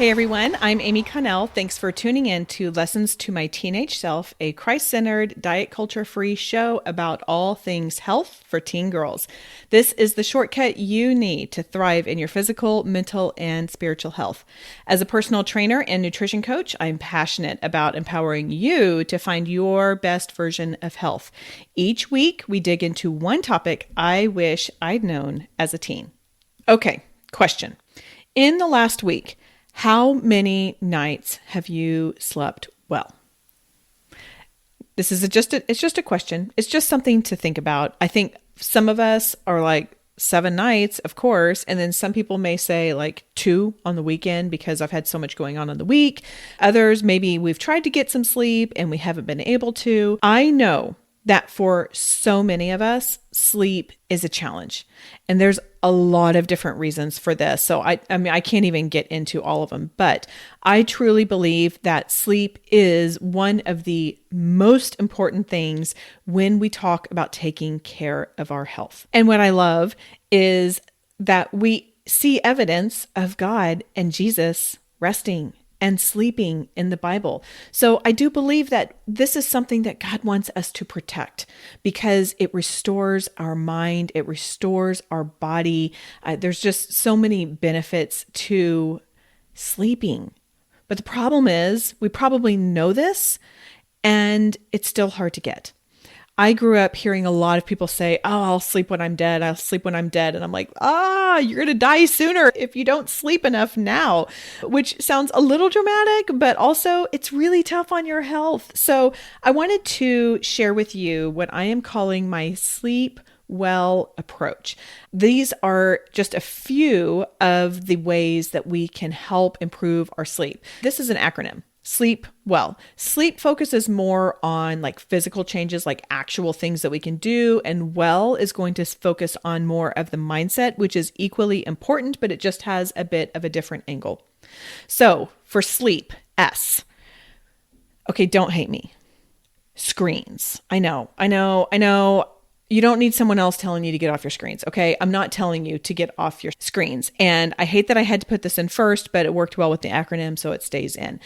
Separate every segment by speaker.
Speaker 1: Hey everyone, I'm Amy Connell. Thanks for tuning in to Lessons to My Teenage Self, a Christ-centered, diet culture-free show about all things health for teen girls. This is the shortcut you need to thrive in your physical, mental, and spiritual health. As a personal trainer and nutrition coach, I'm passionate about empowering you to find your best version of health. Each week, we dig into one topic I wish I'd known as a teen. Okay, question. In the last week, how many nights have you slept well? This is it's just a question. It's just something to think about. I think some of us are like 7 nights, of course. And then some people may say like 2 on the weekend because I've had so much going on the week. Others, maybe we've tried to get some sleep and we haven't been able to. I know that for so many of us, sleep is a challenge. And there's a lot of different reasons for this. So I mean, I can't even get into all of them, but I truly believe that sleep is one of the most important things when we talk about taking care of our health. And what I love is that we see evidence of God and Jesus resting and sleeping in the Bible. So I do believe that this is something that God wants us to protect because it restores our mind, it restores our body. There's just so many benefits to sleeping. But the problem is we probably know this and it's still hard to get. I grew up hearing a lot of people say, oh, I'll sleep when I'm dead. I'll sleep when I'm dead. And I'm like, you're going to die sooner if you don't sleep enough now, which sounds a little dramatic, but also it's really tough on your health. So I wanted to share with you what I am calling my sleep well approach. These are just a few of the ways that we can help improve our sleep. This is an acronym. Sleep well. Sleep focuses more on like physical changes, like actual things that we can do. And well is going to focus on more of the mindset, which is equally important, but it just has a bit of a different angle. So for sleep, S. Okay, don't hate me. Screens. I know. You don't need someone else telling you to get off your screens, okay? I'm not telling you to get off your screens. And I hate that I had to put this in first, but it worked well with the acronym, so it stays in.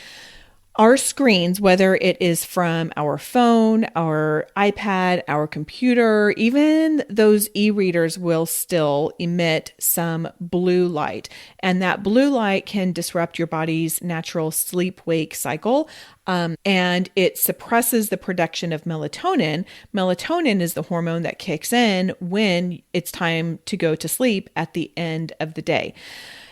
Speaker 1: Our screens, whether it is from our phone, our iPad, our computer, even those e-readers will still emit some blue light. And that blue light can disrupt your body's natural sleep-wake cycle. And it suppresses the production of melatonin. Melatonin is the hormone that kicks in when it's time to go to sleep at the end of the day.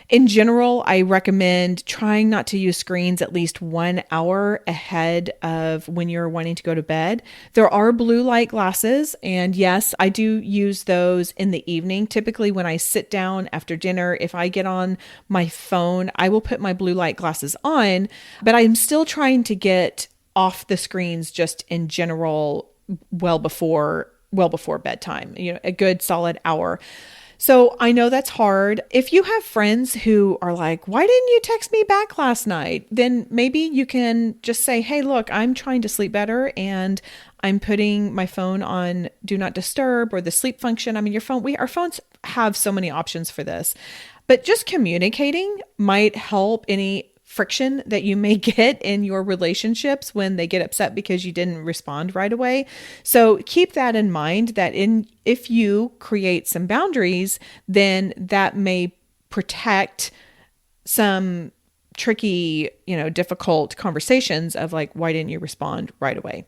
Speaker 1: In general, I recommend trying not to use screens at least 1 hour ahead of when you're wanting to go to bed. There are blue light glasses, and yes, I do use those in the evening. Typically, when I sit down after dinner, if I get on my phone, I will put my blue light glasses on, but I'm still trying to get off the screens just in general well before bedtime, a good solid hour. So I know that's hard. If you have friends who are like, why didn't you text me back last night? Then maybe you can just say, hey, look, I'm trying to sleep better and I'm putting my phone on do not disturb or the sleep function. I mean, our phones have so many options for this, but just communicating might help any friction that you may get in your relationships when they get upset because you didn't respond right away. So keep that in mind that if you create some boundaries, then that may protect some tricky, difficult conversations of like, why didn't you respond right away?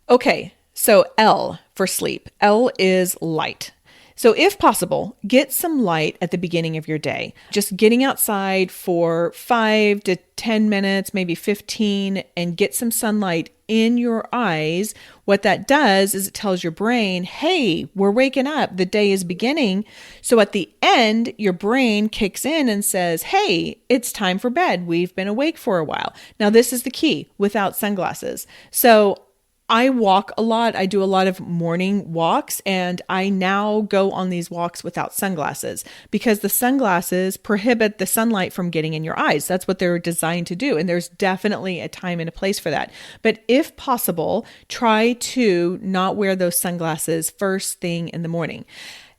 Speaker 1: Okay. So L for sleep. L is light. So if possible, get some light at the beginning of your day. Just getting outside for 5 to 10 minutes, maybe 15, and get some sunlight in your eyes. What that does is it tells your brain, hey, we're waking up. The day is beginning. So at the end, your brain kicks in and says, hey, it's time for bed. We've been awake for a while. Now, this is the key without sunglasses. So I walk a lot. I do a lot of morning walks, and I now go on these walks without sunglasses because the sunglasses prohibit the sunlight from getting in your eyes. That's what they're designed to do. And there's definitely a time and a place for that. But if possible, try to not wear those sunglasses first thing in the morning.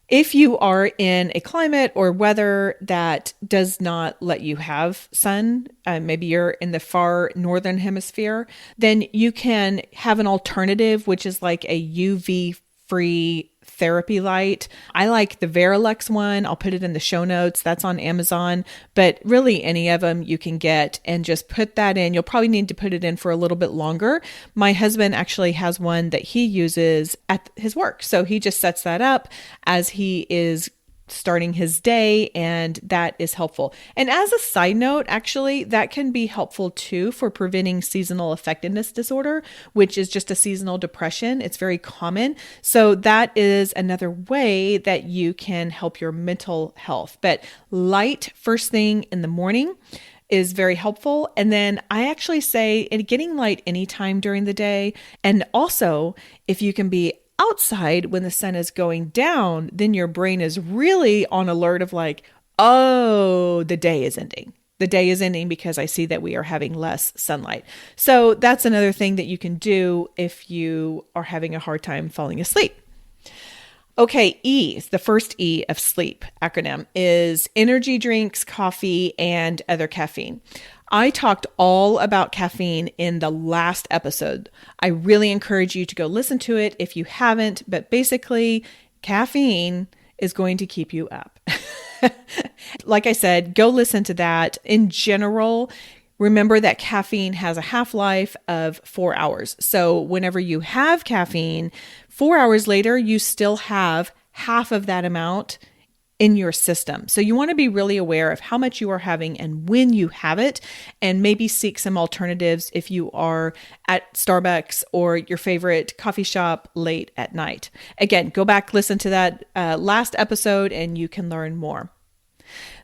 Speaker 1: If you are in a climate or weather that does not let you have sun, maybe you're in the far northern hemisphere, then you can have an alternative, which is like a UV free therapy light. I like the Verilux one. I'll put it in the show notes. That's on Amazon, but really any of them you can get and just put that in. You'll probably need to put it in for a little bit longer. My husband actually has one that he uses at his work. So he just sets that up as he is starting his day, and that is helpful. And as a side note, actually, that can be helpful too for preventing seasonal affectiveness disorder, which is just a seasonal depression. It's very common. So that is another way that you can help your mental health. But light first thing in the morning is very helpful. And then I actually say getting light anytime during the day. And also, if you can be outside when the sun is going down, then your brain is really on alert of like, oh, the day is ending. The day is ending because I see that we are having less sunlight. So that's another thing that you can do if you are having a hard time falling asleep. Okay, E, the first E of sleep acronym is energy drinks, coffee, and other caffeine. I talked all about caffeine in the last episode. I really encourage you to go listen to it if you haven't, but basically, caffeine is going to keep you up. Like I said, go listen to that. In general, remember that caffeine has a half-life of 4 hours. So whenever you have caffeine, 4 hours later, you still have half of that amount in your system. So you want to be really aware of how much you are having and when you have it, and maybe seek some alternatives if you are at Starbucks or your favorite coffee shop late at night. Again, go back, listen to that last episode, and you can learn more.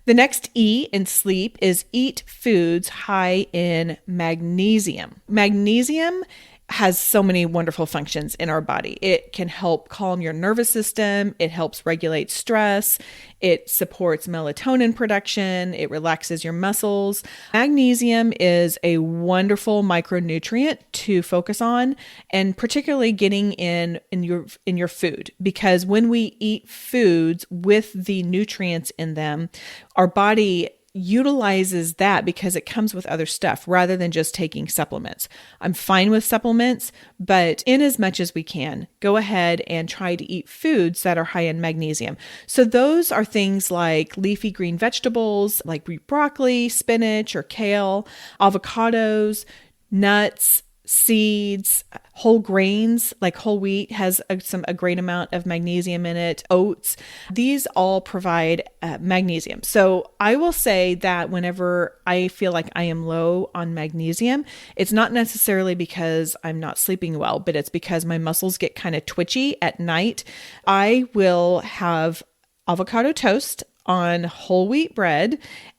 Speaker 1: The next E in sleep is eat foods high in magnesium. Magnesium has so many wonderful functions in our body. It can help calm your nervous system. It helps regulate stress. It supports melatonin production. It relaxes your muscles. Magnesium is a wonderful micronutrient to focus on, and particularly getting in your food, because when we eat foods with the nutrients in them, our body utilizes that because it comes with other stuff rather than just taking supplements. I'm fine with supplements, but in as much as we can, go ahead and try to eat foods that are high in magnesium. So those are things like leafy green vegetables, like broccoli, spinach, or kale, avocados, nuts, seeds, whole grains like whole wheat has a great amount of magnesium in it, oats. These all provide magnesium. So I will say that whenever I feel like I am low on magnesium, it's not necessarily because I'm not sleeping well, but it's because my muscles get kind of twitchy at night. I will have avocado toast on whole wheat bread,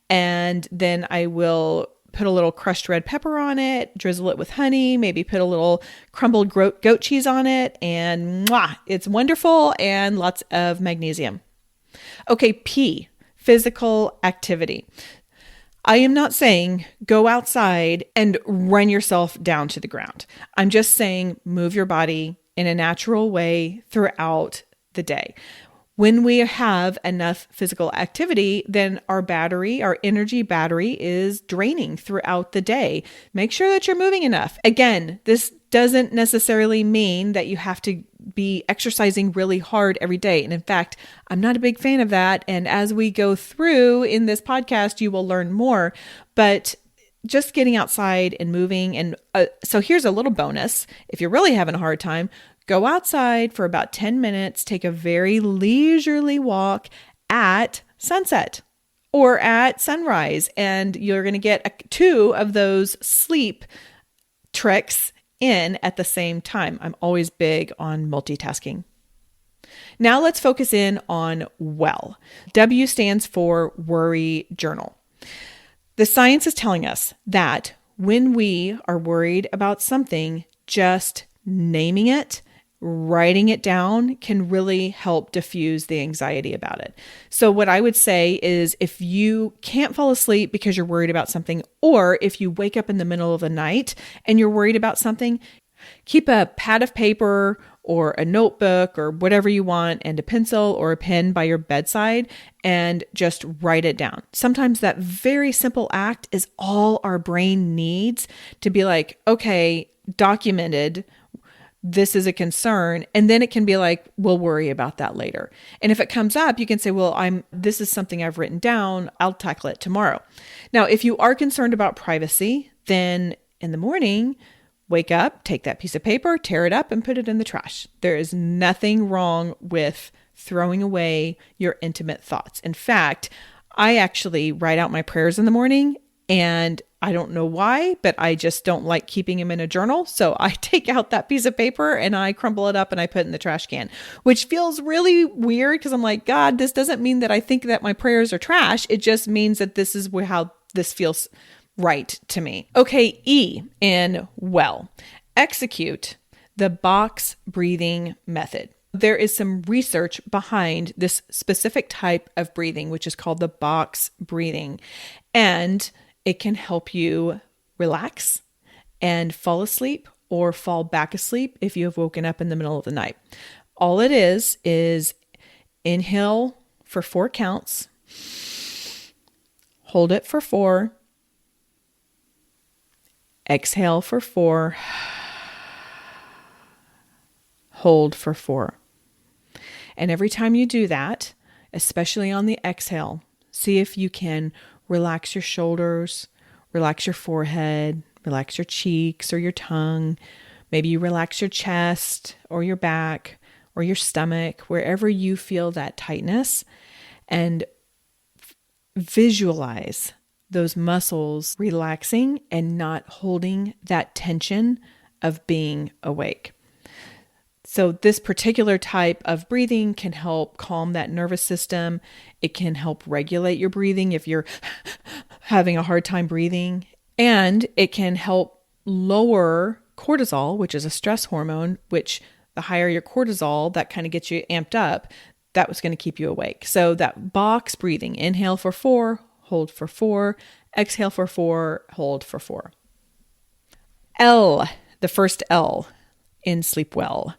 Speaker 1: and then I will put a little crushed red pepper on it, drizzle it with honey, maybe put a little crumbled goat cheese on it, and it's wonderful and lots of magnesium. Okay, P, physical activity. I am not saying go outside and run yourself down to the ground. I'm just saying move your body in a natural way throughout the day. When we have enough physical activity, then our energy battery is draining throughout the day. Make sure that you're moving enough. Again, this doesn't necessarily mean that you have to be exercising really hard every day. And in fact, I'm not a big fan of that. And as we go through in this podcast, you will learn more. But just getting outside and moving. And so here's a little bonus. If you're really having a hard time, go outside for about 10 minutes, take a very leisurely walk at sunset or at sunrise, and you're going to get 2 of those sleep tricks in at the same time. I'm always big on multitasking. Now let's focus in on WELL. W stands for worry journal. The science is telling us that when we are worried about something, just naming it, writing it down can really help diffuse the anxiety about it. So what I would say is if you can't fall asleep because you're worried about something, or if you wake up in the middle of the night and you're worried about something, keep a pad of paper or a notebook or whatever you want, and a pencil or a pen by your bedside, and just write it down. Sometimes that very simple act is all our brain needs to be like, okay, documented, this is a concern. And then it can be like, we'll worry about that later. And if it comes up, you can say, well, this is something I've written down. I'll tackle it tomorrow. Now, if you are concerned about privacy, then in the morning, wake up, take that piece of paper, tear it up, and put it in the trash. There is nothing wrong with throwing away your intimate thoughts. In fact, I actually write out my prayers in the morning, and I don't know why, but I just don't like keeping them in a journal. So I take out that piece of paper and I crumple it up and I put it in the trash can, which feels really weird because I'm like, God, this doesn't mean that I think that my prayers are trash. It just means that this is how this feels right to me. Okay, E in well, execute the box breathing method. There is some research behind this specific type of breathing, which is called the box breathing. And it can help you relax and fall asleep or fall back asleep if you have woken up in the middle of the night. All it is inhale for 4 counts, hold it for 4, exhale for 4, hold for 4. And every time you do that, especially on the exhale, see if you can relax your shoulders, relax your forehead, relax your cheeks or your tongue. Maybe you relax your chest or your back or your stomach, wherever you feel that tightness, and visualize those muscles relaxing and not holding that tension of being awake. So this particular type of breathing can help calm that nervous system. It can help regulate your breathing if you're having a hard time breathing. And it can help lower cortisol, which is a stress hormone, which the higher your cortisol, that kind of gets you amped up. That was going to keep you awake. So that box breathing, inhale for 4, hold for 4, exhale for 4, hold for 4. L, the first L in sleep well.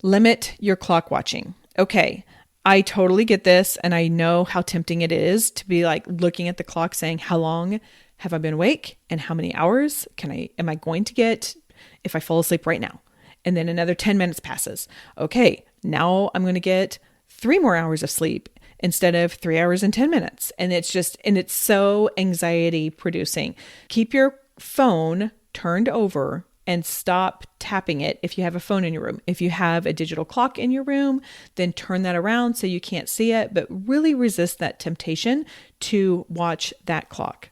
Speaker 1: Limit your clock watching. Okay, I totally get this, and I know how tempting it is to be like looking at the clock saying, how long have I been awake and how many hours am I going to get if I fall asleep right now? And then another 10 minutes passes. Okay, now I'm going to get 3 more hours of sleep instead of 3 hours and 10 minutes. And it's so anxiety producing. Keep your phone turned over and stop tapping it if you have a phone in your room. If you have a digital clock in your room, then turn that around so you can't see it, but really resist that temptation to watch that clock.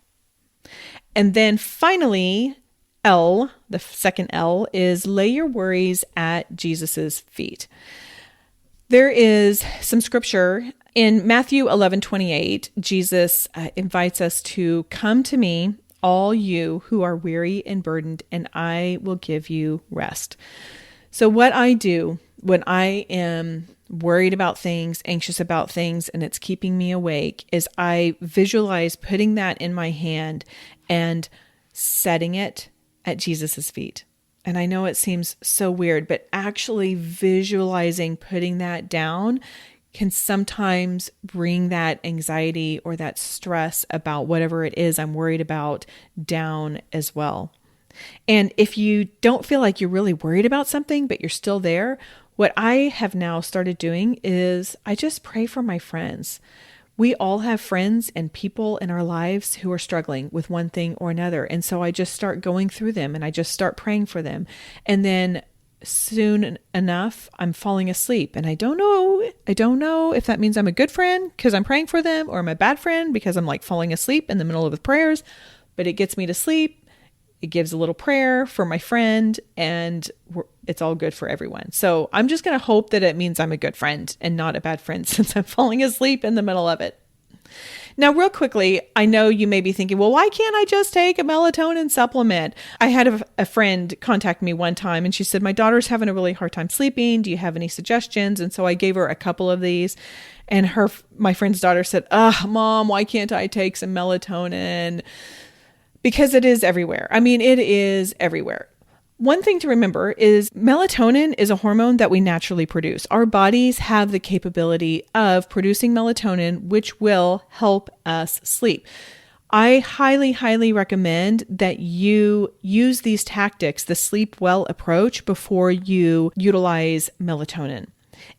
Speaker 1: And then finally, L, the second L, is lay your worries at Jesus's feet. There is some scripture in Matthew 11:28. Jesus invites us to come to me, all you who are weary and burdened, and I will give you rest. So what I do when I am worried about things, anxious about things, and it's keeping me awake, is I visualize putting that in my hand and setting it at Jesus's feet. And I know it seems so weird, but actually visualizing putting that down can sometimes bring that anxiety or that stress about whatever it is I'm worried about down as well. And if you don't feel like you're really worried about something, but you're still there, what I have now started doing is I just pray for my friends. We all have friends and people in our lives who are struggling with one thing or another. And so I just start going through them and I just start praying for them. And then soon enough, I'm falling asleep. And I don't know if that means I'm a good friend because I'm praying for them, or I'm a bad friend because I'm like falling asleep in the middle of the prayers, but it gets me to sleep. It gives a little prayer for my friend, and it's all good for everyone. So I'm just going to hope that it means I'm a good friend and not a bad friend since I'm falling asleep in the middle of it. Now, real quickly, I know you may be thinking, well, why can't I just take a melatonin supplement? I had a friend contact me one time and she said, my daughter's having a really hard time sleeping. Do you have any suggestions? And so I gave her a couple of these, and my friend's daughter said, Mom, why can't I take some melatonin? Because it is everywhere. I mean, it is everywhere. One thing to remember is melatonin is a hormone that we naturally produce. Our bodies have the capability of producing melatonin, which will help us sleep. I highly, highly recommend that you use these tactics, the sleep well approach, before you utilize melatonin.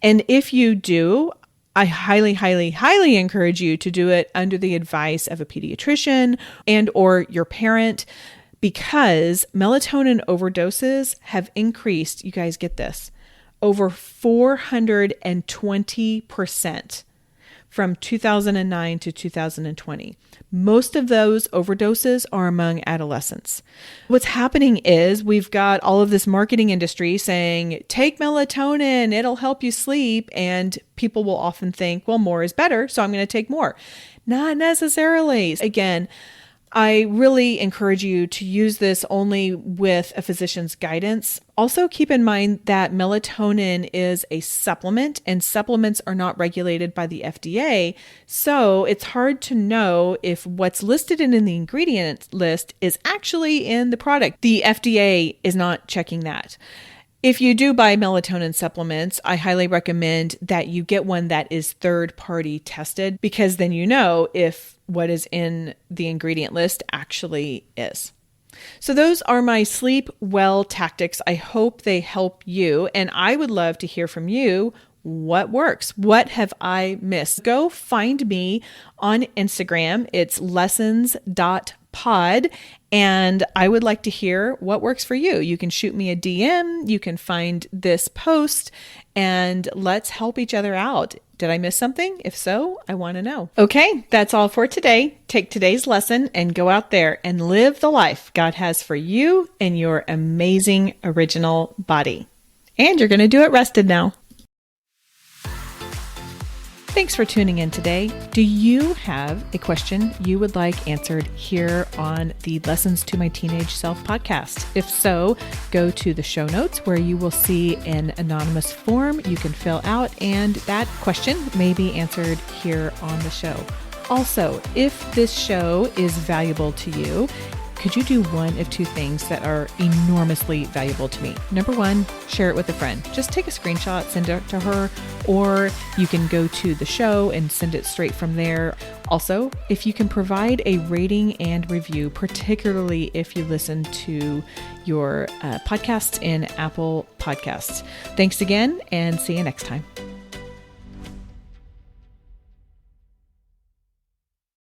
Speaker 1: And if you do, I highly, highly, highly encourage you to do it under the advice of a pediatrician and or your parent, because melatonin overdoses have increased, you guys get this, over 420% from 2009 to 2020. Most of those overdoses are among adolescents. What's happening is we've got all of this marketing industry saying, take melatonin, it'll help you sleep. And people will often think, well, more is better, so I'm going to take more. Not necessarily. Again, I really encourage you to use this only with a physician's guidance. Also, keep in mind that melatonin is a supplement and supplements are not regulated by the FDA. So it's hard to know if what's listed in the ingredient list is actually in the product. The FDA is not checking that. If you do buy melatonin supplements, I highly recommend that you get one that is third-party tested, because then you know if what is in the ingredient list actually is. So those are my sleep well tactics. I hope they help you, and I would love to hear from you. What works? What have I missed? Go find me on Instagram. It's lessons.pod. And I would like to hear what works for you. You can shoot me a DM. You can find this post and let's help each other out. Did I miss something? If so, I want to know. Okay, that's all for today. Take today's lesson and go out there and live the life God has for you and your amazing original body. And you're going to do it rested now. Thanks for tuning in today. Do you have a question you would like answered here on the Lessons to My Teenage Self podcast? If so, go to the show notes where you will see an anonymous form you can fill out, and that question may be answered here on the show. Also, if this show is valuable to you, could you do one of two things that are enormously valuable to me? Number one, share it with a friend. Just take a screenshot, send it to her, or you can go to the show and send it straight from there. Also, if you can provide a rating and review, particularly if you listen to your podcast in Apple Podcasts. Thanks again, and see you next time.